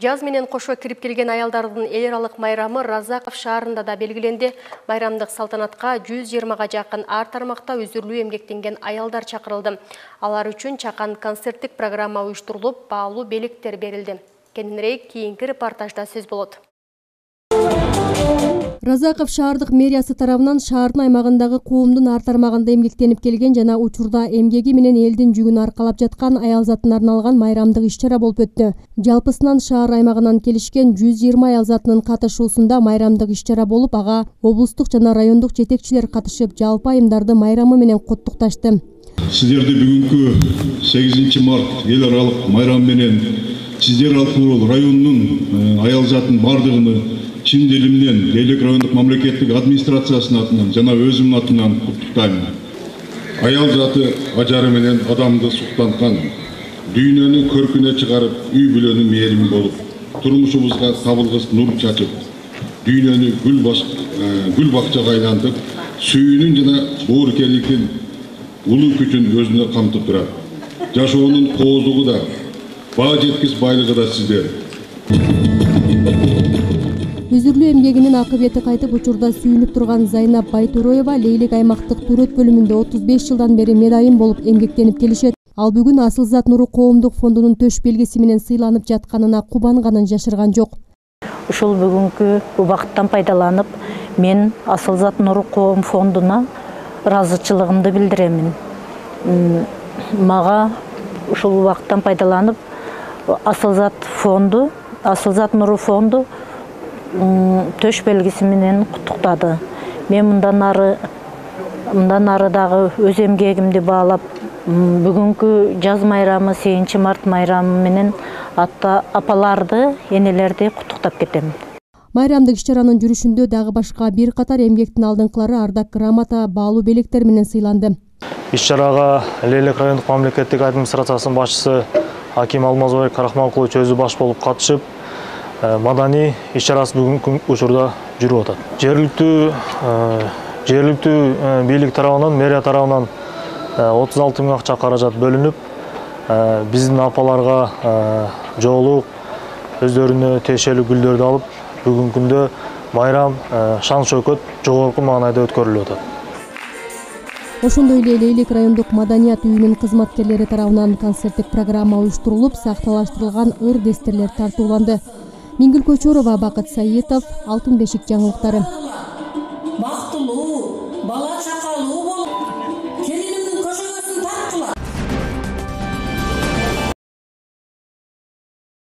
Жаз менен кошо кирип келген аялдардын эл аралык майрамы Разаков шаарында да белгиленди. Майрамдык салтанатка 120га жакын ар тармакта өзүрлүү эмгектенген аялдар чакырылды. Алар үчүн чакан концерттик программа уюштурулуп, баалуу белектер берилди. Кененирээк кийинки репортажда сөз болот. Разаков шаардык мэриясы тарабынан шаардын аймагындагы коомдун ар тармагында эмгектенип келген жана учурда эмгеги менен элдин жүгүн аркалап жаткан аял затына арналган майрамдык иш-чара болуп өттү. Жалпысынан шаар аймагынан келишкен 120 аял затынын катышуусунда майрамдык иш-чара болуп, ага облустук жана райондук жетекчилер катышып, жалпы айымдарды майрамы менен куттукташты. Сиздерди бүгүнкү 8 март эл аралык майрам менен сиздер аркылуу райондун аял затын бардыгыны чын дилимден Дейлик райондук мамлекеттик администрациясынын атынан жана өзүмдүн атынан куттуктайм. Аял заты ажары менен адамды суктанткан, дүйнөнү көркүнө чыгарып, үй бүлөнү мээрим болуп, турмушубузга табылгыс нур чачып, дүйнөнү гүл бакчага айлантып, сүйүүнүн жана боорукерликтин улуу күчүн өзүнө камтып турат. Жашоонун кооздугу да, баа жеткис байлыгы да сиздер. Өзүрлүү эмгегинин акыбети кайтып, учурда сүйүнүп турган Зайнап Байтуроева Лейлик аймактык төрөт бөлүмүндө 35 жылдан бери медайым болуп эмгектенип келишет. Ал бүгүн Асыл Зат Нуру коомдук фондунун төш белгиси менен сыйланып жатканына кубанганын жашырган жок. Ушул бүгүнкү убакыттан пайдаланып, мен Асыл Зат Нуру коом фондуна ыраазычылыгымды билдиремин. Мага ушул убакыттан пайдаланып Асыл Зат Нуру фонду төш белгиси менен куттуктады. Мен мындан ары дагы өз эмгегимди баалап, бүгүнкү жаз майрамы 8 март майрамы менен апаларды, энелерди куттуктап кетем. Майрамдык иш-чаранын жүрүшүндө дагы башка бир катар эмгектин алдыңкылары ардак грамота, баалуу белектер менен сыйланды. Иш-чарага Лейлик райондук мамлекеттик администрациясынын башчысы Аким Алмазбек Карахманкулович өзү баш болуп катышып, маданий иш-чарасы бүгүнкү учурда жүрүп атат. Жергиликтүү бийлик тарабынан, мэрия тарабынан 36 миң акча каражат бөлүнүп, биздин апаларга жоолук, өздөрүнө тиешелүү гүлдөрдү алып, бүгүнкү күндө майрам шан-шөкөт жогорку маанайда өткөрүлүп атат. Ошондой эле Лейлик райондук маданият үйүнүн кызматкерлери тарабынан концерттик программа уюштурулуп, сакталаштырылган ыр-дестерлер тартууланды. Мингүл Көчөрова, Бакыт Саитов, Алтын бешик жаңылыктары.